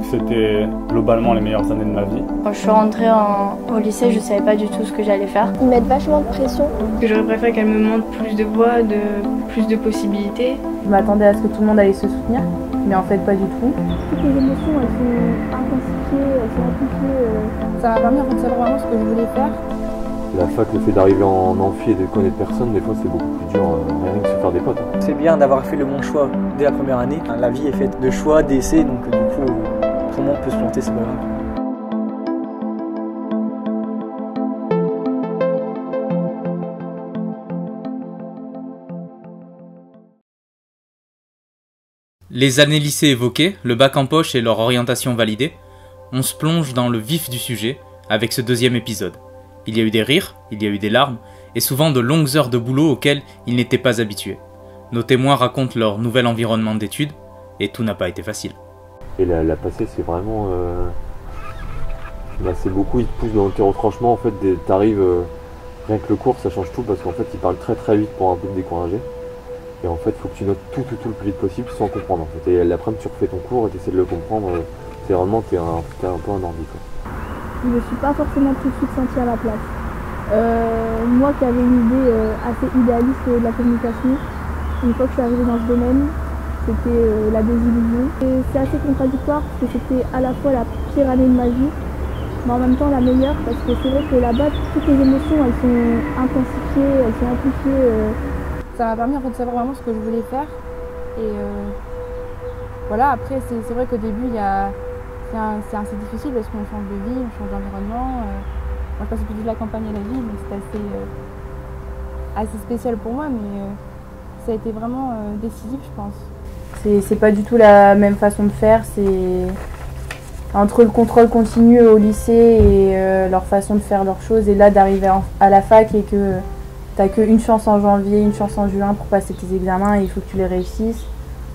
que c'était globalement les meilleures années de ma vie. Quand je suis rentrée au lycée, je ne savais pas du tout ce que j'allais faire. Ils mettent vachement de pression. J'aurais préféré qu'elle me montre plus de voies, plus de possibilités. Je m'attendais à ce que tout le monde allait se soutenir, mais en fait pas du tout. Toutes les émotions, elles sont intensifiées, elles sont amplifiées. Ça m'a permis en fait, de savoir vraiment ce que je voulais faire. La fac, le fait d'arriver en amphi et de connaître personne, des fois c'est beaucoup plus dur, rien que se faire des potes. C'est bien d'avoir fait le bon choix dès la première année. La vie est faite de choix, d'essais, donc du coup, tout le monde peut se planter, c'est pas grave. Les années lycée évoquées, le bac en poche et leur orientation validée, on se plonge dans le vif du sujet avec ce deuxième épisode. Il y a eu des rires, il y a eu des larmes, et souvent de longues heures de boulot auxquelles ils n'étaient pas habitués. Nos témoins racontent leur nouvel environnement d'études, et tout n'a pas été facile. Et la passée, c'est vraiment... c'est beaucoup, ils te poussent dans tes retranchements, en fait, t'arrives... rien que le cours, ça change tout, parce qu'en fait, ils parlent très très vite pour un peu te décourager. Et en fait, il faut que tu notes tout le plus vite possible sans comprendre, en fait. Et l'après-midi, tu refais ton cours et tu essaies de le comprendre. C'est vraiment, t'es un peu un ordi, quoi. Je ne me suis pas forcément tout de suite sentie à la place. Moi qui avais une idée assez idéaliste de la communication, une fois que je suis arrivée dans ce domaine, c'était la désillusion. Et c'est assez contradictoire parce que c'était à la fois la pire année de ma vie, mais en même temps la meilleure, parce que c'est vrai que là-bas, toutes les émotions, elles sont intensifiées, elles sont amplifiées. Ça m'a permis en fait, de savoir vraiment ce que je voulais faire. Et voilà, après c'est vrai qu'au début, c'est assez difficile parce qu'on change de vie, on change d'environnement. Moi je passais plutôt de la campagne à la ville, donc c'était assez spécial pour moi, mais ça a été vraiment décisif, je pense. C'est pas du tout la même façon de faire, c'est entre le contrôle continu au lycée et leur façon de faire leurs choses, et là d'arriver à la fac et que t'as qu'une chance en janvier, une chance en juin pour passer tes examens et il faut que tu les réussisses.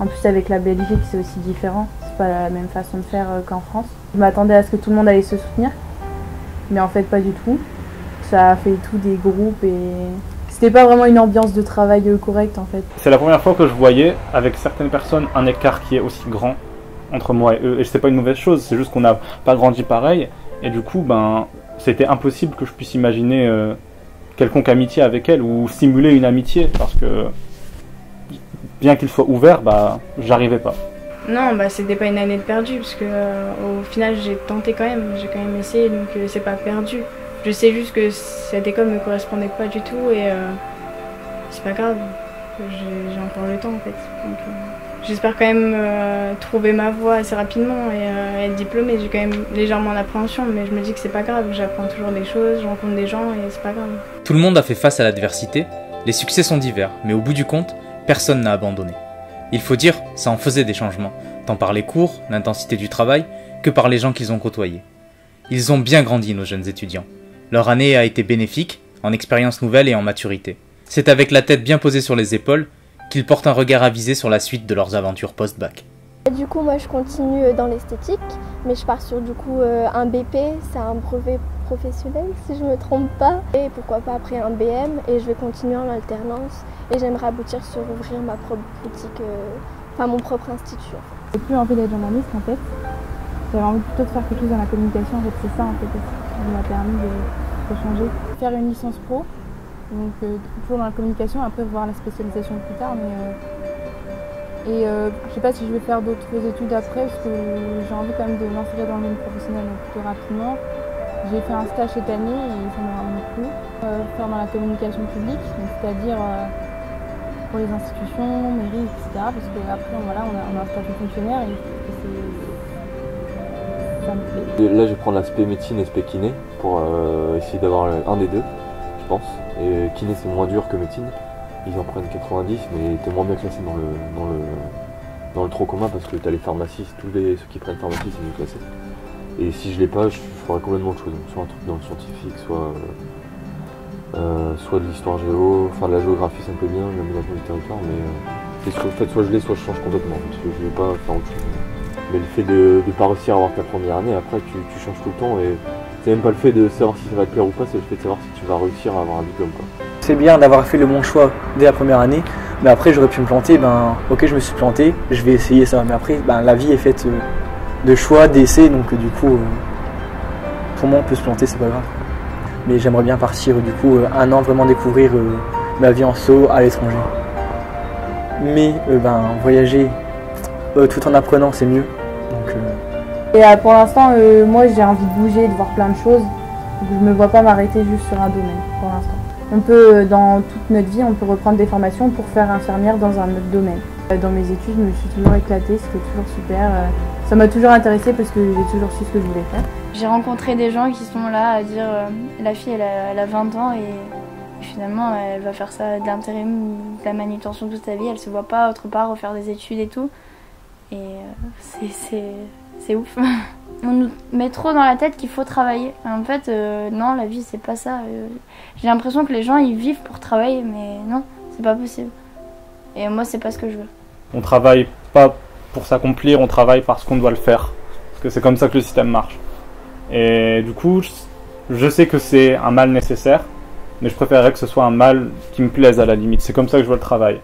En plus avec la Belgique c'est aussi différent, c'est pas la même façon de faire qu'en France. Je m'attendais à ce que tout le monde allait se soutenir, mais en fait pas du tout. Ça a fait tout des groupes et c'était pas vraiment une ambiance de travail correcte en fait. C'est la première fois que je voyais avec certaines personnes un écart qui est aussi grand entre moi et eux. Et c'est pas une mauvaise chose, c'est juste qu'on n'a pas grandi pareil. Et du coup, c'était impossible que je puisse imaginer quelconque amitié avec elle ou simuler une amitié parce que bien qu'il soit ouvert, j'arrivais pas. Non, c'était pas une année de perdu parce que au final j'ai tenté quand même, j'ai quand même essayé, donc c'est pas perdu. Je sais juste que cette école me correspondait pas du tout et c'est pas grave, j'ai encore le temps en fait. Donc, j'espère quand même trouver ma voie assez rapidement et être diplômée. J'ai quand même légèrement d'appréhension, mais je me dis que c'est pas grave, j'apprends toujours des choses, je rencontre des gens et c'est pas grave. Tout le monde a fait face à l'adversité, les succès sont divers, mais au bout du compte, personne n'a abandonné. Il faut dire, ça en faisait des changements, tant par les cours, l'intensité du travail, que par les gens qu'ils ont côtoyés. Ils ont bien grandi, nos jeunes étudiants. Leur année a été bénéfique, en expériences nouvelles et en maturité. C'est avec la tête bien posée sur les épaules qu'ils portent un regard avisé sur la suite de leurs aventures post-bac. Du coup, moi je continue dans l'esthétique, mais je pars sur du coup un BP, c'est un brevet professionnel si je me trompe pas. Et pourquoi pas après un BM, et je vais continuer en alternance. Et j'aimerais aboutir sur ouvrir ma propre boutique, mon propre institut. J'ai plus envie d'être journaliste en fait. J'avais envie plutôt de faire quelque chose dans la communication, en fait c'est ça en fait qui m'a permis de changer. Faire une licence pro, donc toujours dans la communication, après voir la spécialisation plus tard, mais je sais pas si je vais faire d'autres études après parce que j'ai envie quand même de m'insérer dans le monde professionnel plutôt rapidement. J'ai fait un stage cette année et ça m'a vraiment plu. Faire dans la communication publique, c'est-à-dire pour les institutions, mairies, etc. Parce qu'après voilà, on a un statut fonctionnaire et ça me plaît. Là je vais prendre l'aspect médecine et l'aspect kiné pour essayer d'avoir un des deux, je pense. Et kiné c'est moins dur que médecine. Ils en prennent 90, mais t'es moins bien classé dans le tronc commun parce que t'as les pharmacistes, ceux qui prennent pharmacie c'est mieux classé. Et si je l'ai pas, je ferai complètement autre chose, soit un truc dans le scientifique, soit de l'histoire géo, de la géographie ça me plaît bien, l'aménagement du territoire, mais soit je l'ai, soit je change complètement, parce que je vais pas faire autre chose. Mais le fait de ne pas réussir à avoir ta première année, après tu changes tout le temps, et c'est même pas le fait de savoir si ça va te plaire ou pas, c'est le fait de savoir si tu vas réussir à avoir un diplôme, quoi. C'est bien d'avoir fait le bon choix dès la première année, mais après j'aurais pu me planter, ok je me suis planté, je vais essayer ça, mais après la vie est faite de choix, d'essais, donc du coup, pour moi, on peut se planter, c'est pas grave. Mais j'aimerais bien partir, du coup, 1 an vraiment découvrir ma vie en solo à l'étranger. Mais voyager tout en apprenant, c'est mieux. Donc, Et pour l'instant, moi j'ai envie de bouger, de voir plein de choses. Donc, je me vois pas m'arrêter juste sur un domaine pour l'instant. On peut, dans toute notre vie, on peut reprendre des formations pour faire infirmière dans un autre domaine. Dans mes études, je me suis toujours éclatée, c'était toujours super. Ça m'a toujours intéressée parce que j'ai toujours su ce que je voulais faire. J'ai rencontré des gens qui sont là à dire la fille elle a 20 ans et finalement elle va faire ça de l'intérim ou de la manutention toute sa vie, elle se voit pas autre part refaire des études et tout. Et c'est ouf. On nous met trop dans la tête qu'il faut travailler. En fait, non, la vie c'est pas ça. J'ai l'impression que les gens ils vivent pour travailler, mais non, c'est pas possible. Et moi c'est pas ce que je veux. On travaille pas pour s'accomplir, on travaille parce qu'on doit le faire. Parce que c'est comme ça que le système marche. Et du coup, je sais que c'est un mal nécessaire, mais je préférerais que ce soit un mal qui me plaise à la limite. C'est comme ça que je vois le travail.